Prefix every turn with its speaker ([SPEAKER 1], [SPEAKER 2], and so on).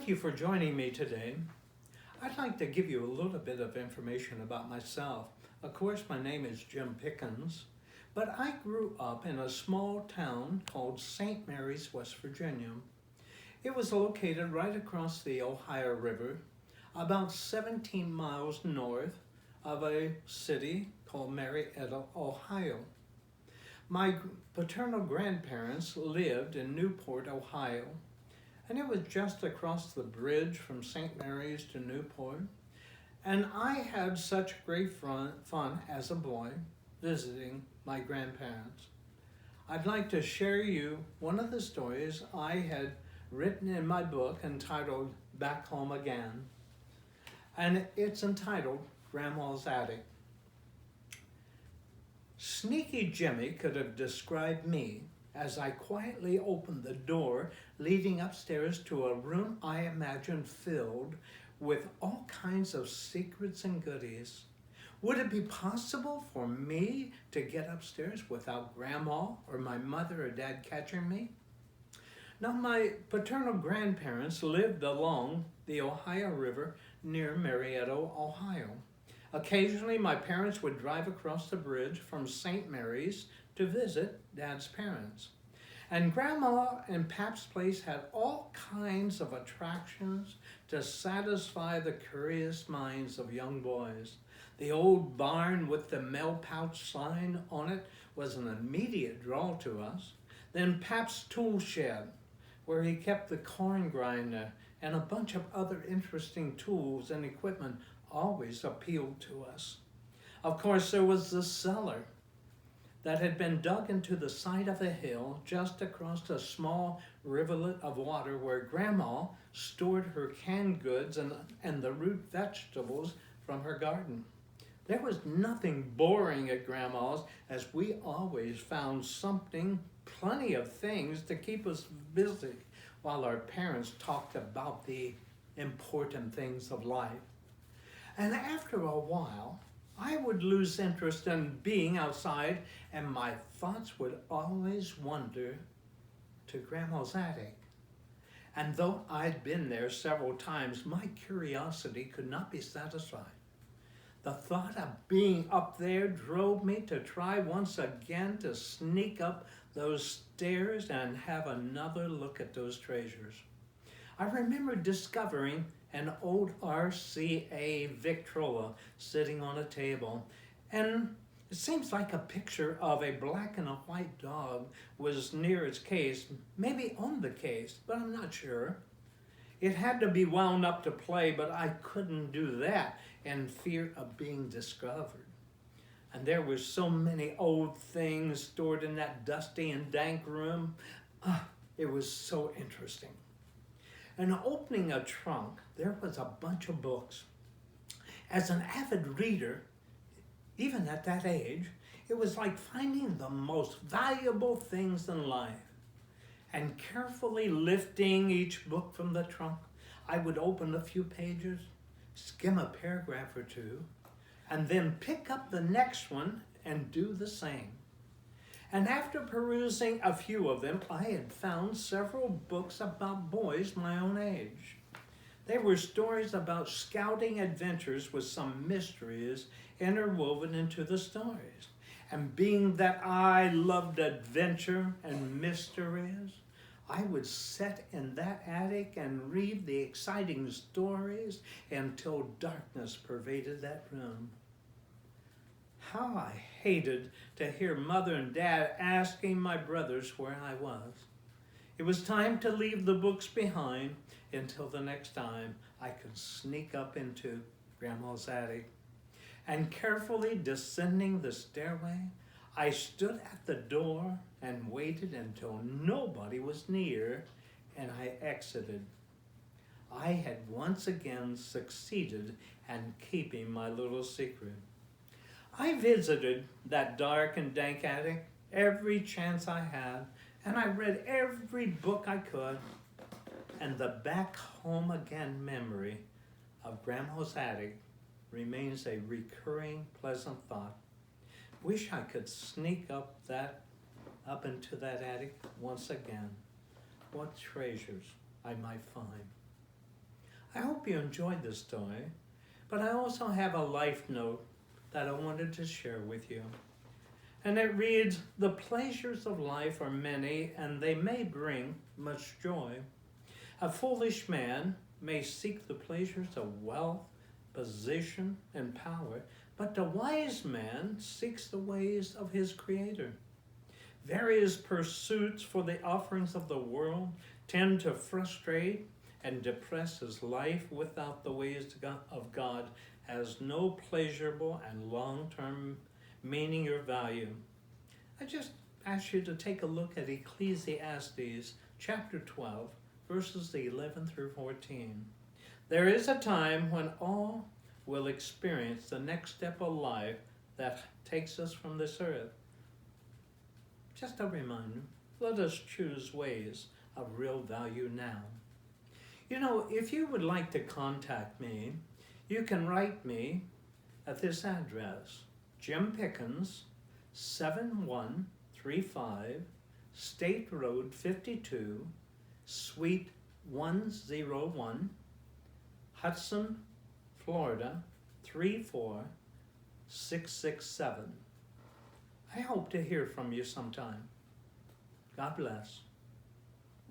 [SPEAKER 1] Thank you for joining me today. I'd like to give you a little bit of information about myself. Of course, my name is Jim Pickens, but I grew up in a small town called St. Mary's, West Virginia. It was located right across the Ohio River, about 17 miles north of a city called Marietta, Ohio. My paternal grandparents lived in Newport, Ohio, and it was just across the bridge from St. Mary's to Newport. And I had such great fun as a boy visiting my grandparents. I'd like to share you one of the stories I had written in my book entitled Back Home Again. And it's entitled Grandma's Attic. Sneaky Jimmy could have described me as I quietly opened the door leading upstairs to a room I imagined filled with all kinds of secrets and goodies. Would it be possible for me to get upstairs without Grandma or my mother or Dad catching me? Now, my paternal grandparents lived along the Ohio River near Marietta, Ohio. Occasionally, my parents would drive across the bridge from St. Mary's to visit Dad's parents. And Grandma and Pap's place had all kinds of attractions to satisfy the curious minds of young boys. The old barn with the mail pouch sign on it was an immediate draw to us. Then Pap's tool shed, where he kept the corn grinder and a bunch of other interesting tools and equipment, always appealed to us. Of course, there was the cellar that had been dug into the side of a hill just across a small rivulet of water where Grandma stored her canned goods and the root vegetables from her garden. There was nothing boring at Grandma's, as we always found something, plenty of things to keep us busy while our parents talked about the important things of life. And after a while, I would lose interest in being outside, and my thoughts would always wander to Grandma's attic. And though I'd been there several times, my curiosity could not be satisfied. The thought of being up there drove me to try once again to sneak up those stairs and have another look at those treasures. I remember discovering an old RCA Victrola sitting on a table, and it seems like a picture of a black and a white dog was near its case, maybe on the case, but I'm not sure. It had to be wound up to play, but I couldn't do that in fear of being discovered. And there were so many old things stored in that dusty and dank room. It was so interesting. And opening a trunk, there was a bunch of books. As an avid reader, even at that age, it was like finding the most valuable things in life. And carefully lifting each book from the trunk, I would open a few pages, skim a paragraph or two, and then pick up the next one and do the same. And after perusing a few of them, I had found several books about boys my own age. They were stories about scouting adventures with some mysteries interwoven into the stories. And being that I loved adventure and mysteries, I would sit in that attic and read the exciting stories until darkness pervaded that room. How I hated to hear Mother and Dad asking my brothers where I was. It was time to leave the books behind until the next time I could sneak up into Grandma's attic. And carefully descending the stairway, I stood at the door and waited until nobody was near, and I exited. I had once again succeeded in keeping my little secret. I visited that dark and dank attic every chance I had, and I read every book I could. And the back home again memory of Grandma's attic remains a recurring pleasant thought. Wish I could sneak up into that attic once again. What treasures I might find. I hope you enjoyed this story, but I also have a life note that I wanted to share with you. And it reads, "The pleasures of life are many, and they may bring much joy. A foolish man may seek the pleasures of wealth, position, and power, but the wise man seeks the ways of his Creator. Various pursuits for the offerings of the world tend to frustrate and depress his life without the ways of God has no pleasurable and long-term meaning or value." I just ask you to take a look at Ecclesiastes chapter 12, verses 11 through 14. There is a time when all will experience the next step of life that takes us from this earth. Just a reminder, let us choose ways of real value now. You know, if you would like to contact me, you can write me at this address, Jim Pickens, 7135 State Road 52, Suite 101, Hudson, Florida 34667. I hope to hear from you sometime. God bless.